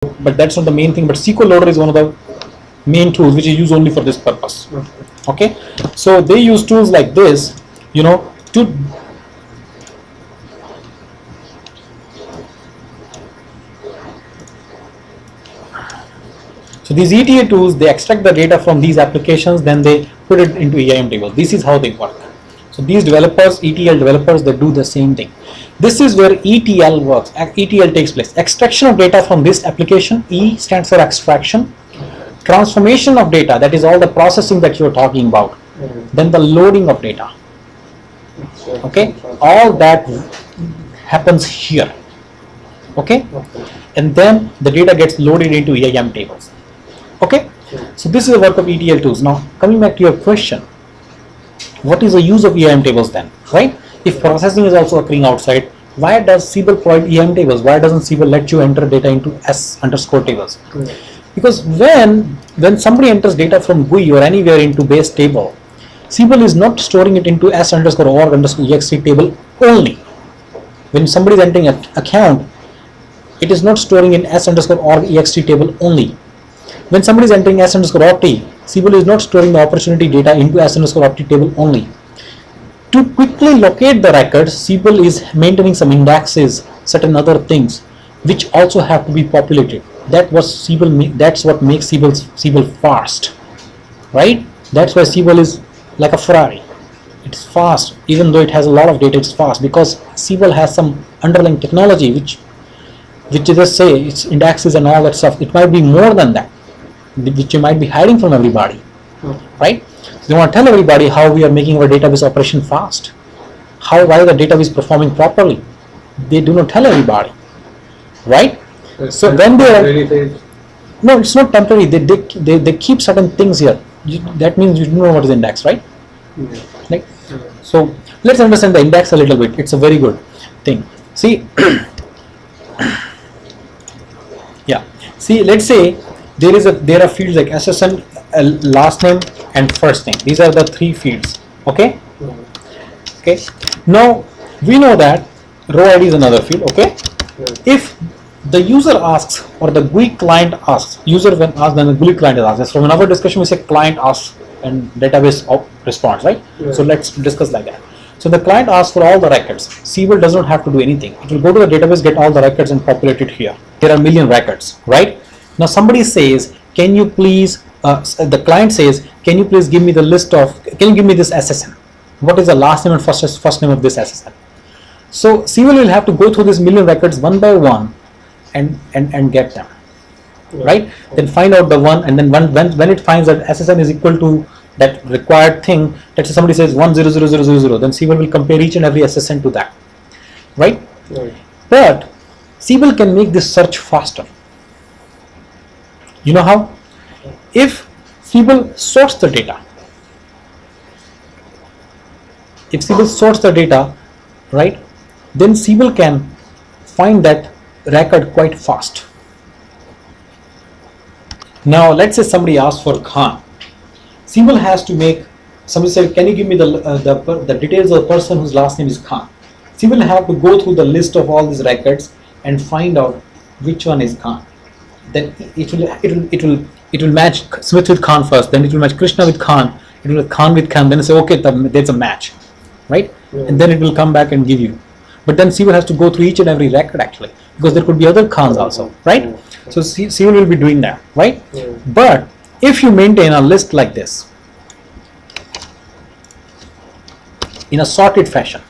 but that's not the main thing. But SQL Loader is one of the main tools which is used only for this purpose. Okay, so they use tools like this, to so these ETL tools, they extract the data from these applications, then they put it into EIM tables. This is how they work. So these developers, ETL developers, they do the same thing. This is where ETL works. ETL takes place. Extraction of data from this application. E stands for extraction. Transformation of data, that is all the processing that you're talking about. Then the loading of data. Okay, all that happens here. Okay, and then the data gets loaded into EIM tables. Okay, so this is the work of ETL tools. Now coming back to your question, what is the use of EIM tables then, right? If processing is also occurring outside, why does Siebel provide EIM tables? Why doesn't Siebel let you enter data into S_ tables? Because when somebody enters data from GUI or anywhere into base table, Siebel is not storing it into S_org_ext table only. When somebody is entering an account, it is not storing in S_org_ext table only. When somebody is entering S_opt, Siebel is not storing the opportunity data into S_opt table only. To quickly locate the records, Siebel is maintaining some indexes, certain other things, which also have to be populated. That's what makes Siebel fast, right? That's why Siebel is like a Ferrari. It's fast, even though it has a lot of data. It's fast because Siebel has some underlying technology which just say its indexes and all that stuff. It might be more than that, which you might be hiding from everybody, right? So they want to tell everybody how we are making our database operation fast, why the database is performing properly. They do not tell everybody, right? So when they are, no, it's not temporary. They keep certain things here. That means you know what is index, right? Like, so let's understand the index a little bit. It's a very good thing. See, yeah. See, let's say there are fields like SSN, last name, and first name. These are the three fields. Okay. Okay. Now we know that row ID is another field. Okay. If the user asks or the GUI client asks, user when asked, then the GUI client is asked. That's from another discussion we say client asks and database responds, right? So let's discuss like that. So the client asks for all the records. Siebel does not have to do anything. It will go to the database, get all the records and populate it here. There are a million records, right? Now somebody says, can you please, the client says, can you please give me the list of, can you give me this SSN? What is the last name and first name of this SSN? So Siebel will have to go through these million records one by one and get them, right? Then find out the one, and then when it finds that SSN is equal to that required thing, let's say somebody says 100000, then Siebel will compare each and every SSN to that, right? But Siebel can make this search faster. You know how? If Siebel sorts the data, right, then Siebel can find that record quite fast. Now let's say somebody asks for Khan. Siebel has to make, somebody said, can you give me the details of the person whose last name is Khan? Siebel will have to go through the list of all these records and find out which one is Khan. Then it will match Smith with Khan first, then it will match Krishna with Khan, it will Khan with Khan, then say okay, there's a match, right? And then it will come back and give you. But then Siebel has to go through each and every record actually, because there could be other Khans also, right? So Siebel will be doing that, right? But if you maintain a list like this in a sorted fashion,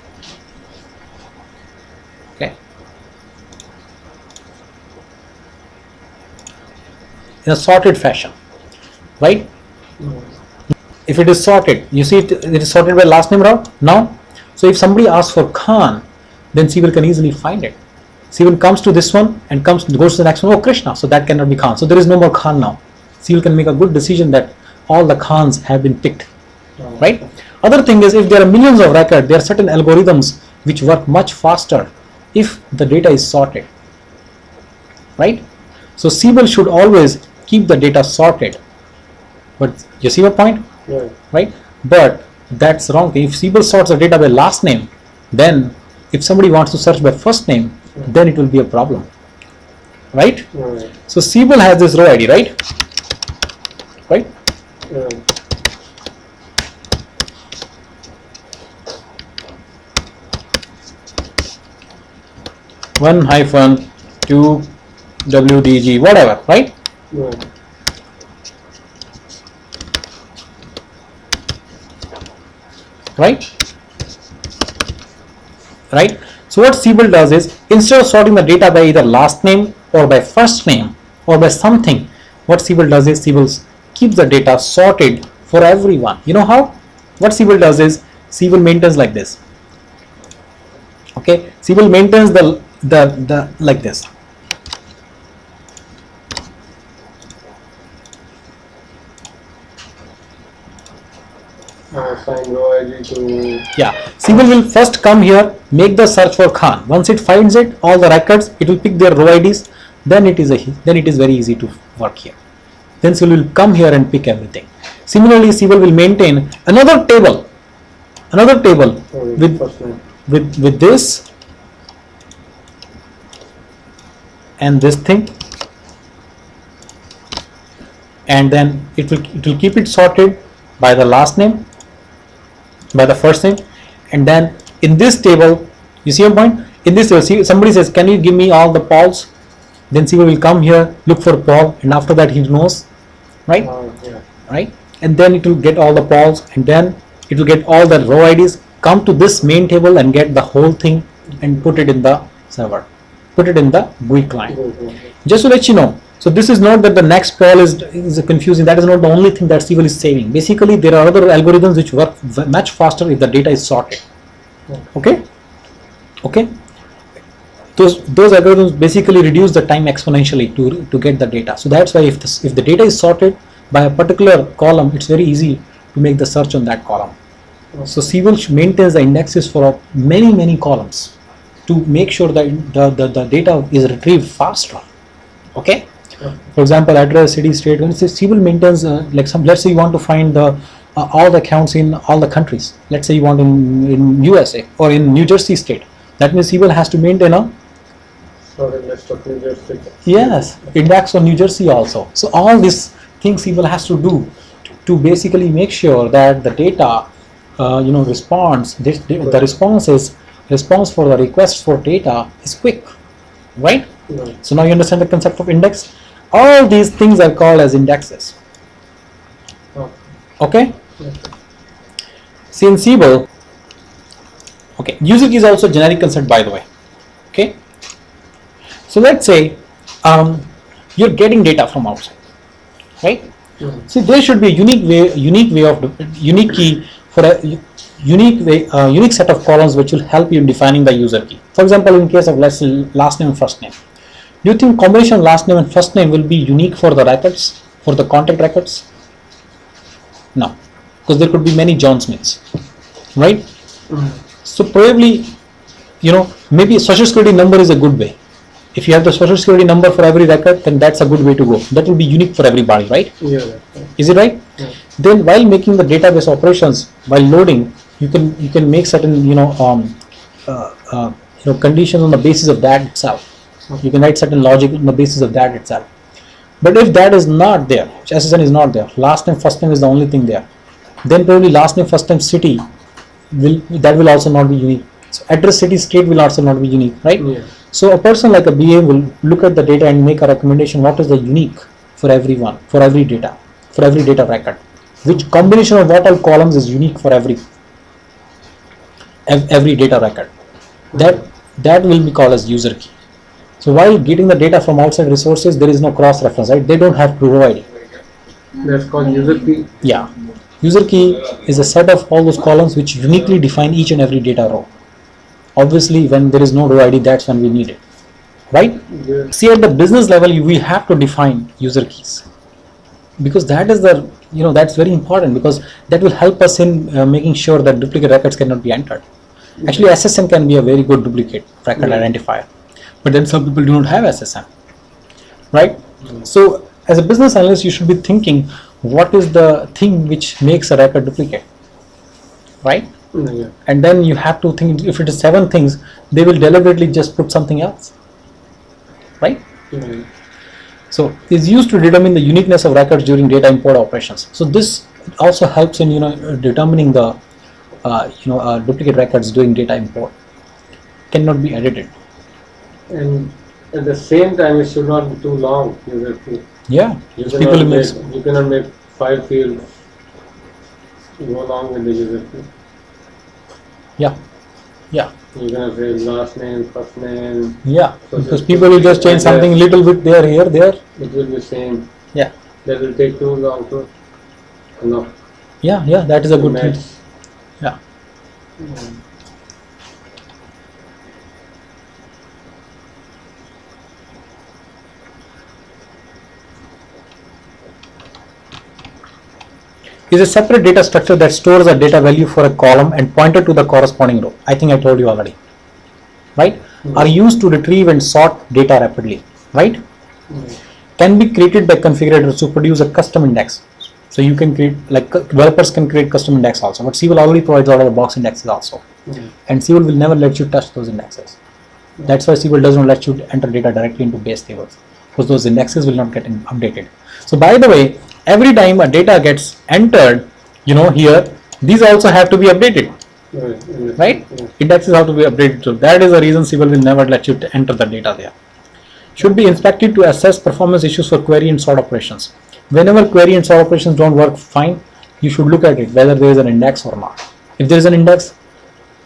okay, in a sorted fashion, right? If it is sorted, you see it is sorted by last name route now. So if somebody asks for Khan, then Siebel can easily find it. Siebel comes to this one and goes to the next one. Oh, Krishna, so that cannot be Khan. So there is no more Khan now. Siebel can make a good decision that all the Khans have been picked, right? Other thing is, if there are millions of records, there are certain algorithms which work much faster if the data is sorted, right? So Siebel should always keep the data sorted. But you see my point, right? But that's wrong. If Siebel sorts the data by last name, then if somebody wants to search by first name, then it will be a problem. right? Right. So Siebel has this row ID, right? Right? Right. 1-2 WDG, whatever, right? Right. Right? Right? So what Siebel does is, instead of sorting the data by either last name or by first name or by something, what Siebel does is Siebel keeps the data sorted for everyone. You know how? What Siebel does is Siebel maintains like this. Okay, Siebel maintains the like this. Assign row ID to. Yeah, Siebel will first come here, make the search for Khan. Once it finds it, all the records, it will pick their row IDs. Then it is very easy to work here. Then Siebel will come here and pick everything. Similarly, Siebel will maintain another table with First name. with this and this thing, and then it will keep it sorted by the last name, by the first name, and then in this table, you see a point? In this table, see, somebody says, can you give me all the Pauls? Then Siebel will come here, look for Paul, and after that he knows, right? Yeah. Right? And then it will get all the Pauls, and then it will get all the row IDs, come to this main table and get the whole thing and put it in the server, put it in the GUI client. Just to let you know, so this is not that the next Paul is confusing. That is not the only thing that Siebel is saving. Basically, there are other algorithms which work much faster if the data is sorted. Okay? Okay? Those algorithms basically reduce the time exponentially to get the data. So that's why if the data is sorted by a particular column, it's very easy to make the search on that column. So Siebel maintains the indexes for many columns to make sure that the data is retrieved faster. Okay? For example, address, city, state. When it says Siebel maintains let's say you want to find all the accounts in all the countries. Let's say you want in USA or in New Jersey state. That means Siebel has to maintain a List of New Jersey. yes, index on New Jersey also. So all these things Siebel has to do to basically make sure that the data response, the response for the request for data is quick, right? Right. So now you understand the concept of index. All these things are called as indexes. Okay? See, in Siebel, okay, user key is also a generic concept, by the way. Okay? So let's say you're getting data from outside, right? See, there should be a unique key for a unique set of columns which will help you in defining the user key. For example, in case of last name and first name, do you think combination of last name and first name will be unique for the records, for the contact records? No, because there could be many John Smiths, right? So probably, maybe social security number is a good way. If you have the social security number for every record, then that's a good way to go. That will be unique for everybody, right? Yeah. Is it right? Yeah. Then while making the database operations, while loading, you can make certain conditions on the basis of that itself. You can write certain logic on the basis of that itself. But if that is not there, SSN is not there, last name first name is the only thing there, then probably last name first name city will also not be unique. So address, city, state will also not be unique, right? Yeah. So a person like a BA will look at the data and make a recommendation what is the unique for everyone, for every data record. Which combination of what all columns is unique for every data record. That will be called as user key. So while getting the data from outside resources, there is no cross reference, right? They don't have to provide. That's called user key. Yeah. User key is a set of all those columns which uniquely define each and every data row. Obviously, when there is no row ID, that's when we need it, right? Yeah. See, at the business level, we have to define user keys because that is that's very important because that will help us in making sure that duplicate records cannot be entered. Actually, SSN can be a very good duplicate record identifier, but then some people do not have SSN, right? So, as a business analyst, you should be thinking, what is the thing which makes a record duplicate, right? Yeah. And then you have to think, if it is 7 things, they will deliberately just put something else, right? Right. So is used to determine the uniqueness of records during data import operations. So this also helps in determining the duplicate records during data import. Cannot be edited. And at the same time, it should not be too long. User key. Yeah, You people cannot makes make, you cannot make 5 fields go along with the user key. yeah. You cannot say last name, first name. Yeah, So because just people will just change something little bit there, here, there. It will be same. Yeah, That will take too long to enough. yeah, that is a to good thing. match. Yeah. Is a separate data structure that stores a data value for a column and pointer to the corresponding row. I think I told you already. Right? Are used to retrieve and sort data rapidly. Right? Can be created by configurators to produce a custom index. So you can create, like developers can create custom index also, but SQL already provides out of the box indexes also. And SQL will never let you touch those indexes. That's why SQL does not let you enter data directly into base tables, because those indexes will not get updated. So by the way, every time a data gets entered, here, these also have to be updated, right? Indexes have to be updated. So that is the reason SQL will never let you enter the data there. Should be inspected to assess performance issues for query and sort operations. Whenever query and sort operations don't work fine, you should look at it whether there is an index or not. If there is an index,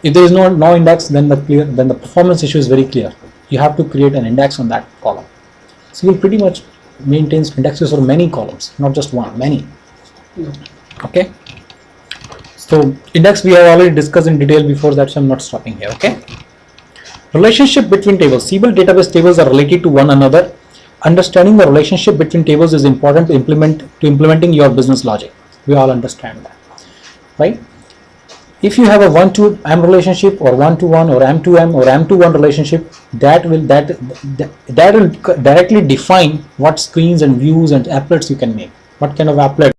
if there is no index, then the performance issue is very clear. You have to create an index on that column. So SQL pretty much maintains indexes for many columns, not just one, many. Okay. So index we have already discussed in detail before that, so I'm not stopping here. Okay. Relationship between tables. SQL database tables are related to one another. Understanding the relationship between tables is important to implementing your business logic. We all understand that, right? If you have a 1-to-M relationship or 1-to-1 or M-to-M or M-to-1 relationship, that will directly define what screens and views and applets you can make. What kind of applet